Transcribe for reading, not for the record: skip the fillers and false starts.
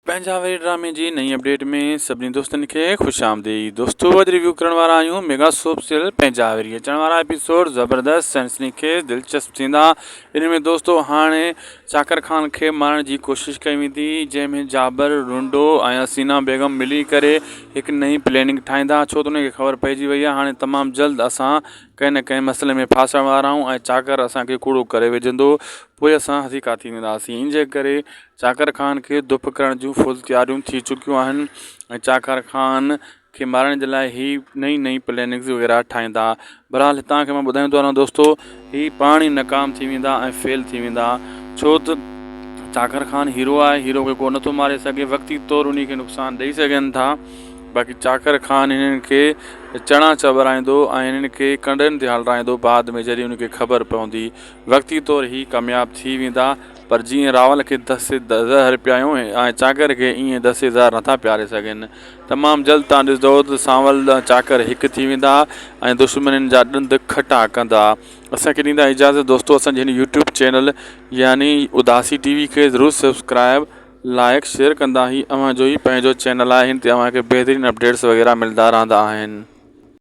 पंजाबी ड्रामे जी नई अपडेट में सभी दोस्तन के खुश आमदीद। दोस्तों अॼु रिव्यू करण वारा आहियूं मेगा सोप सीरियल पंजाबी। अचण वारा एपिसोड ज़बरदस्त सनसनीखेज़ दिलचस्प थींदा। इन में दोस्तों हाणे चाकर खान खे मारण जी कोशिश कई वेंदी, जंहिंमें जाबर रुंडो ऐं हसीना बेगम मिली करे हिकु नई प्लैनिंग ठाहींदा, छो त उनखे ख़बर पइजी वई आहे हाणे तमामु जल्द असां कंहिं न कंहिं मसइले में फासण वारा आहियूं ऐं चाकर असांखे कूड़ो करे विझंदो, पोइ असां हसीका थी वेंदासीं। इन जे करे चाकर खान खे धुप करण जूं फुल तयारियूं थी चुकियूं आहिनि ऐं चाकर खान खे मारण जे लाइ ही नई प्लैनिंग्स वग़ैरह ठाहींदा। बहरहाल हितां खे मां ॿुधाईंदो वञा दोस्तों, ही पाण ई नाकाम थी वेंदा ऐं फेल थी वेंदा, छो त चाकर खान हीरो आहे, हीरो खे को नथो मारे सघे, वक़्ती तौर उन खे नुक़सान ॾेई सघनि था। बाक़ी चाकर खान हिननि खे चणा चबराईंदो ऐं हिननि खे कंडनि ते हलाईंदो, बाद में जॾहिं उनखे ख़बर पवंदी वक़्ती तौर ही कामयाबु थी वेंदा। पर जीअं रावल खे 10 ज़हर पियायूं ऐं चाकर खे ईअं 10 ज़हर नथा पियारे सघनि। तमामु जल्द तव्हां ॾिसंदो त सांवल चाकर हिकु थी वेंदा ऐं दुश्मन जा ॾंद खटा कंदा। असांखे ॾींदा इजाज़त दोस्तों, असांजे हिन यूट्यूब चैनल यानी उदासी TV खे ज़रूरु सब्सक्राइब लाइक शेयर कंदा। ही अव्हां जो ई पंहिंजो चैनल आहे, हिन ते अव्हांखे बहितरीनु अपडेट्स वग़ैरह मिलंदा रहंदा आहिनि।